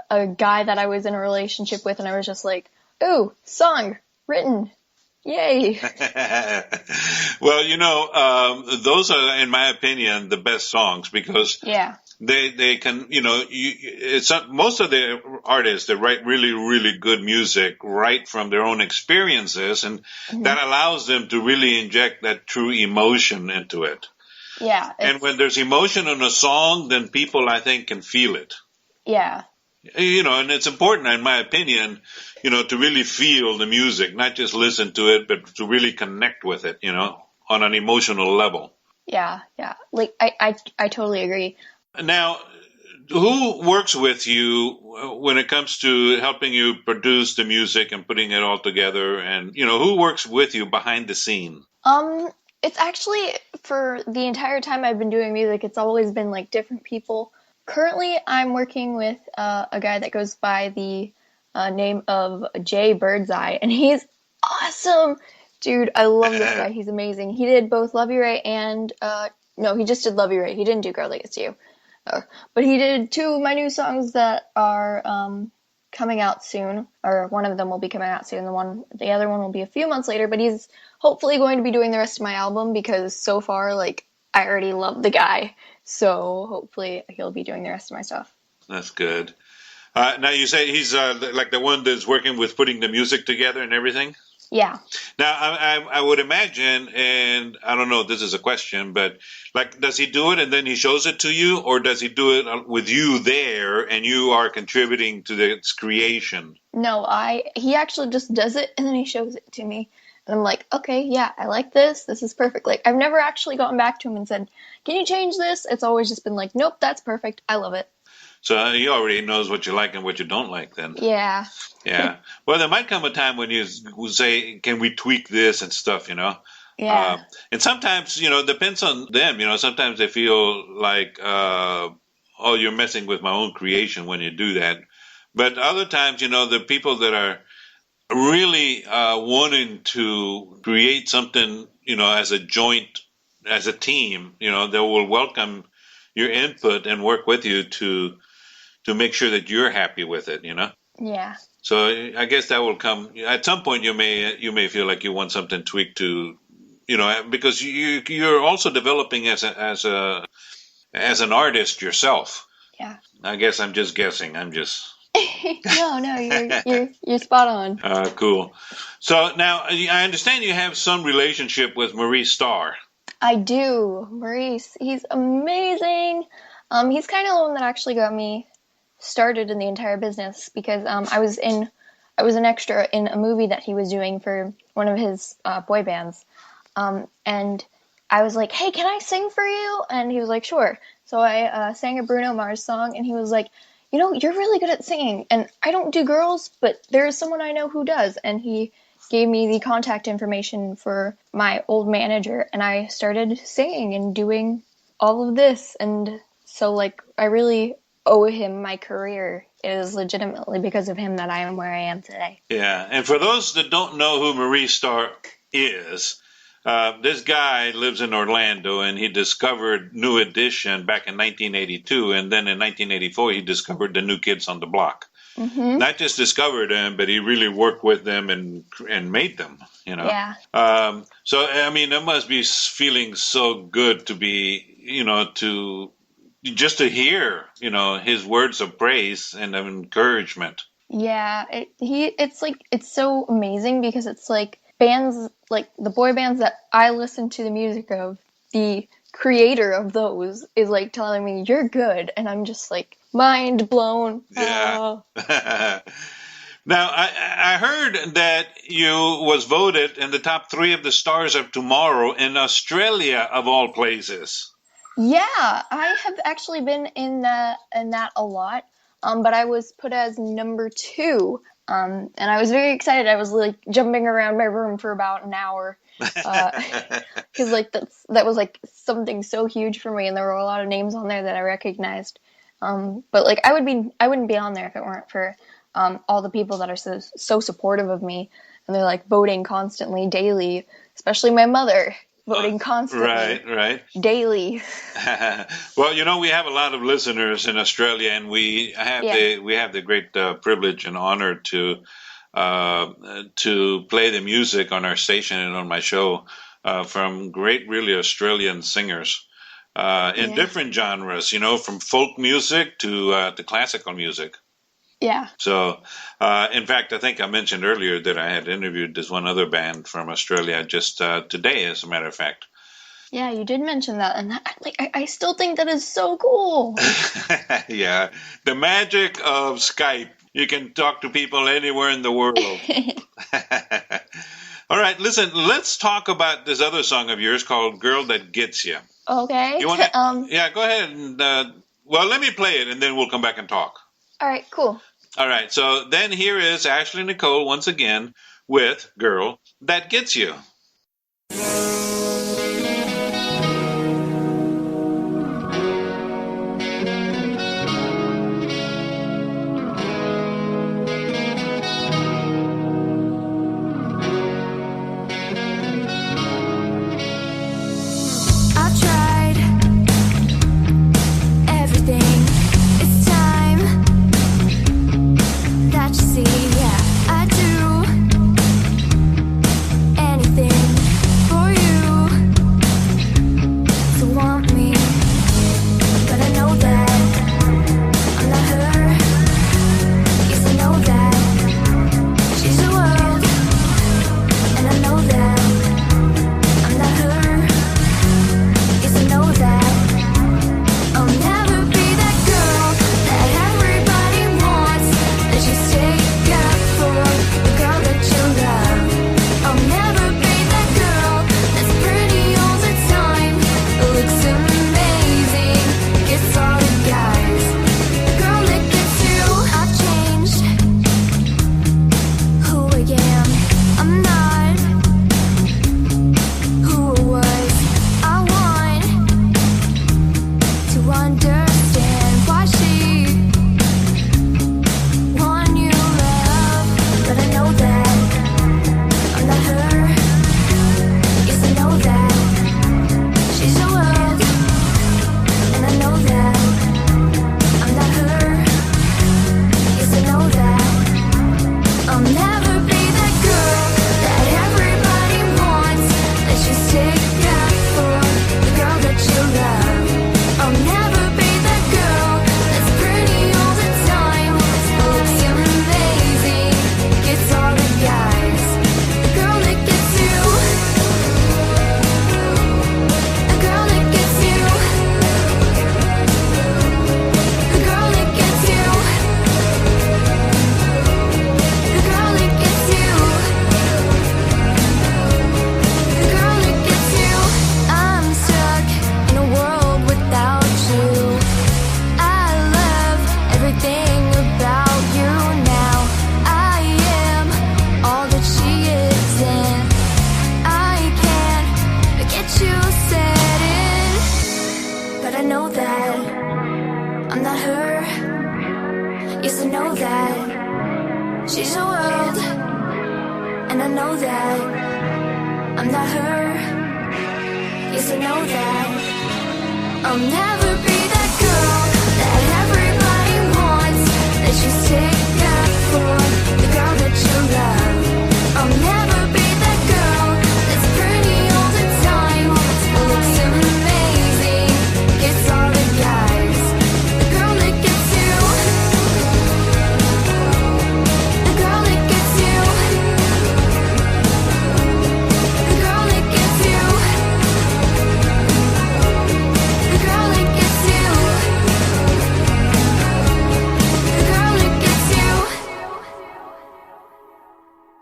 a guy that I was in a relationship with, and I was just like, ooh, song written. Yay. Well, those are, in my opinion, the best songs because Yeah. they can, it's not, most of the artists that write really, really good music right from their own experiences, and that allows them to really inject that true emotion into it. Yeah. And when there's emotion in a song, then people, I think, can feel it. Yeah. And it's important, in my opinion, to really feel the music, not just listen to it, but to really connect with it, on an emotional level. Yeah. Yeah. Like, I totally agree. Now, who works with you when it comes to helping you produce the music and putting it all together? And, who works with you behind the scene? It's actually, for the entire time I've been doing music, it's always been like different people. Currently, I'm working with a guy that goes by the name of Jay Birdseye, and he's awesome. Dude, I love this guy. He's amazing. He did both Love You Right and, no, he just did Love You Right. He didn't do Girl Like It's You. But he did two of my new songs that are coming out soon, or one of them will be coming out soon. The other one will be a few months later, but he's hopefully going to be doing the rest of my album because so far, like, I already love the guy. So hopefully he'll be doing the rest of my stuff. That's good. Now you say he's like the one that's working with putting the music together and everything? Yeah. Now, I would imagine, and I don't know if this is a question, but like, does he do it and then he shows it to you, or does he do it with you there and you are contributing to its creation? No, he actually just does it and then he shows it to me. And I'm like, okay, yeah, I like this. This is perfect. Like, I've never actually gotten back to him and said, can you change this? It's always just been like, nope, that's perfect. I love it. So he already knows what you like and what you don't like then. Yeah. Yeah. Well, there might come a time when you say, can we tweak this and stuff, Yeah. And sometimes, it depends on them, sometimes they feel like, oh, you're messing with my own creation when you do that. But other times, the people that are really wanting to create something, as a joint, as a team, they will welcome your input and work with you to make sure that you're happy with it, Yeah. So I guess that will come at some point. You may feel like you want something tweaked to, because you're also developing as an artist yourself. Yeah. I guess I'm just guessing. I'm just. No, you're spot on. Cool. So now I understand you have some relationship with Maurice Starr. I do. Maurice, he's amazing. He's kind of the one that actually got me started in the entire business because I was an extra in a movie that he was doing for one of his boy bands, and I was like, hey, can I sing for you? And he was like, sure. So I sang a Bruno Mars song, and he was like, you're really good at singing, and I don't do girls, but there's someone I know who does, and he gave me the contact information for my old manager, and I started singing and doing all of this, and so, like, I really owe him my career. It is legitimately because of him that I am where I am today. Yeah, and for those that don't know who Maurice Starr is, this guy lives in Orlando, and he discovered New Edition back in 1982, and then in 1984 he discovered the New Kids on the Block. Mm-hmm. Not just discovered them, but he really worked with them and made them. Yeah. So I mean, it must be feeling so good to be, to just to hear, his words of praise and of encouragement. Yeah, it's so amazing because it's like bands, like the boy bands that I listen to the music of, the creator of those is like telling me you're good, and I'm just like mind blown. Yeah. Now, I heard that you was voted in the top 3 of the Stars of Tomorrow in Australia, of all places. Yeah, I have actually been in that a lot, but I was put as number 2, and I was very excited. I was like jumping around my room for about an hour, because like that was like something so huge for me, and there were a lot of names on there that I recognized. But like I wouldn't be on there if it weren't for all the people that are so supportive of me, and they're like voting constantly, daily, especially my mother. voting constantly, right. daily. Well, we have a lot of listeners in Australia, and we have Yeah. the great privilege and honor to play the music on our station and on my show from great, really Australian singers in Yeah. different genres. From folk music to classical music. Yeah. So, in fact, I think I mentioned earlier that I had interviewed this one other band from Australia just today, as a matter of fact. Yeah, you did mention that, and I still think that is so cool. Yeah, the magic of Skype. You can talk to people anywhere in the world. All right, listen, let's talk about this other song of yours called Girl That Gets You. Okay. You want to? Yeah, go ahead. And well, let me play it, and then we'll come back and talk. All right, cool. All right, so then here is Ashley Nicole once again with Girl That Gets You.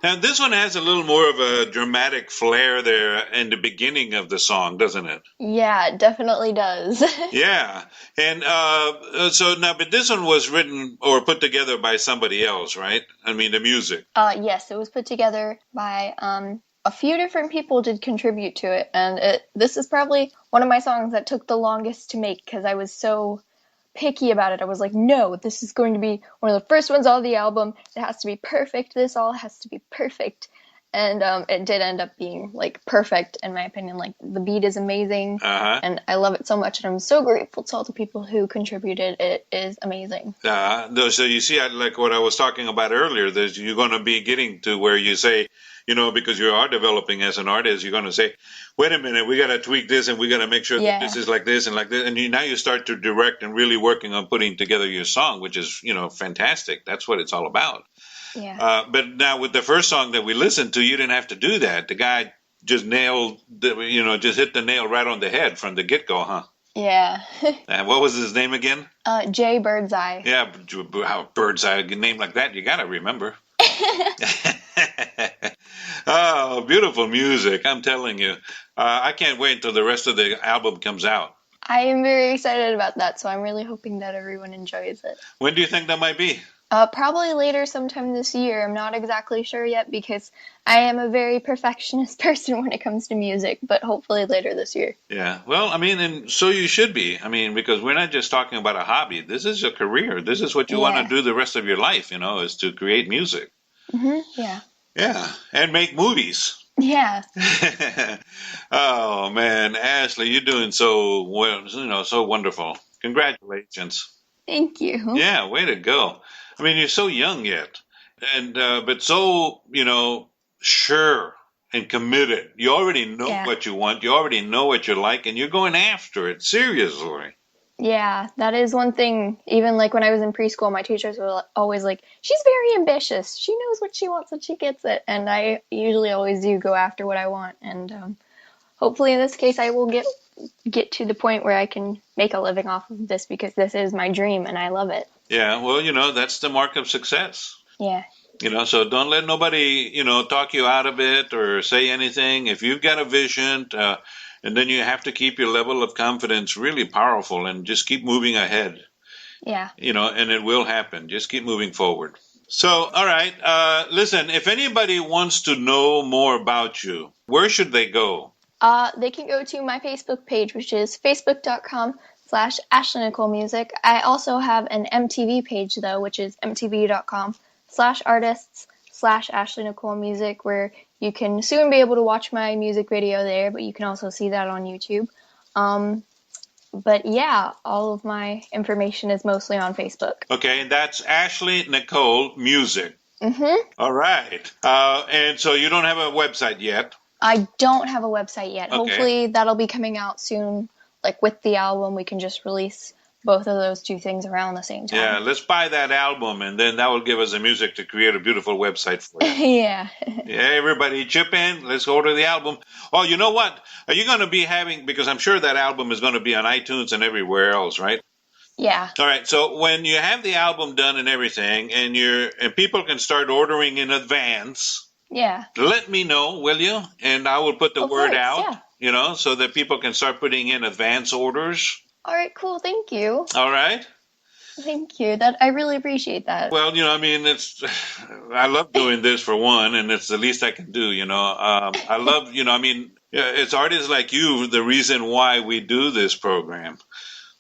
And this one has a little more of a dramatic flair there in the beginning of the song, doesn't it? Yeah, it definitely does. Yeah. And so now, but this one was written or put together by somebody else, right? I mean, the music. Yes, it was put together by a few different people did contribute to it. And this is probably one of my songs that took the longest to make because I was so picky about it. I was like, no, this is going to be one of the first ones on the album. It has to be perfect. This all has to be perfect. And it did end up being like perfect in my opinion. Like the beat is amazing, Uh-huh. and I love it so much. And I'm so grateful to all the people who contributed. It is amazing. No, so you see, like what I was talking about earlier, that you're going to be getting to where you say, because you are developing as an artist, you're going to say, wait a minute, we got to tweak this and we got to make sure that Yeah, this is like this and like this. And now you start to direct and really working on putting together your song, which is, fantastic. That's what it's all about. yeah, But now with the first song that we listened to, you didn't have to do that. The guy just just hit the nail right on the head from the get-go, huh? yeah. And what was his name again? Jay Birdseye. Yeah, how Birdseye, a name like that, you got to remember. Oh, beautiful music, I'm telling you. I can't wait until the rest of the album comes out. I am very excited about that, so I'm really hoping that everyone enjoys it. When do you think that might be? Probably later sometime this year. I'm not exactly sure yet because I am a very perfectionist person when it comes to music, but hopefully later this year. Yeah, well, I mean, and so you should be. I mean, because we're not just talking about a hobby. This is a career. This is what you want Yeah. to do the rest of your life, is to create music. Yeah. Yeah, and make movies. Yeah. Oh, man, Ashley, you're doing so well, so wonderful. Congratulations. Thank you. Yeah, way to go. I mean, you're so young yet, and but so sure and committed. You already know Yeah. what you want. You already know what you like, and you're going after it seriously. Yeah, that is one thing. Even like when I was in preschool, my teachers were always like, she's very ambitious. She knows what she wants and she gets it. And I usually always do go after what I want. And hopefully in this case, I will get to the point where I can make a living off of this because this is my dream and I love it. Yeah, well, that's the mark of success. Yeah. So don't let nobody, talk you out of it or say anything. If you've got a vision, and then you have to keep your level of confidence really powerful and just keep moving ahead, Yeah. and it will happen. Just keep moving forward. So, all right, listen, if anybody wants to know more about you, where should they go? They can go to my Facebook page, which is facebook.com/Ashley Nicole Music. I also have an MTV page, though, which is mtv.com/artists/Ashley Nicole Music, where you can soon be able to watch my music video there, but you can also see that on YouTube. But yeah, all of my information is mostly on Facebook. Okay, and that's Ashley Nicole Music. Mm-hmm. All right. And so you don't have a website yet? I don't have a website yet. Okay. Hopefully that'll be coming out soon. Like with the album, we can just release both of those two things around the same time. Yeah, let's buy that album, and then that will give us the music to create a beautiful website for you. Yeah. Yeah, everybody chip in. Let's order the album. Oh, you know what? Are you going to be having, because I'm sure that album is going to be on iTunes and everywhere else, right? Yeah. All right. So when you have the album done and everything, and people can start ordering in advance, Yeah. let me know, will you? And I will put the word course, out, yeah. So that people can start putting in advance orders. All right, cool. Thank you. All right. Thank you. I really appreciate that. Well, I mean, I love doing this for one, and it's the least I can do, I love, I mean, it's artists like you, the reason why we do this program.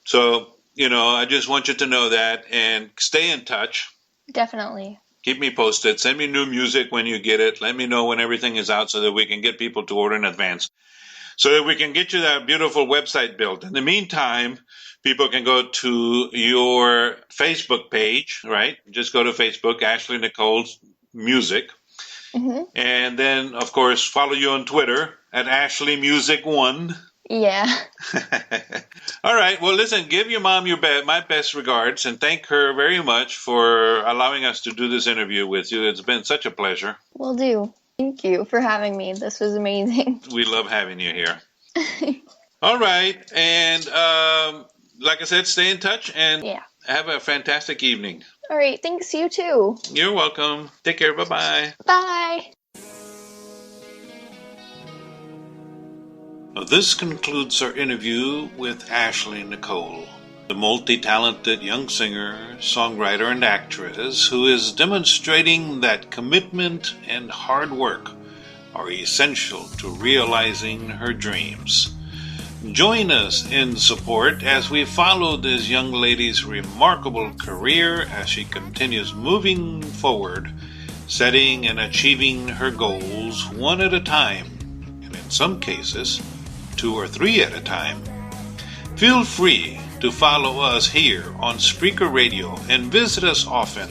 So, I just want you to know that and stay in touch. Definitely. Keep me posted. Send me new music when you get it. Let me know when everything is out so that we can get people to order in advance, so that we can get you that beautiful website built. In the meantime, people can go to your Facebook page, right? Just go to Facebook, Ashley Nicole's Music. Mm-hmm. And then, of course, follow you on Twitter at Ashley Music 1. Yeah. All right. Well, listen, give your mom my best regards and thank her very much for allowing us to do this interview with you. It's been such a pleasure. Will do. Thank you for having me. This was amazing. We love having you here. All right. And like I said, stay in touch and have a fantastic evening. All right. Thanks. You too. You're welcome. Take care. Bye-bye. Bye. This concludes our interview with Ashley Nicole, the multi-talented young singer, songwriter, and actress who is demonstrating that commitment and hard work are essential to realizing her dreams. Join us in support as we follow this young lady's remarkable career as she continues moving forward setting and achieving her goals one at a time, and in some cases, 2 or 3 at a time. Feel free to follow us here on Spreaker Radio and visit us often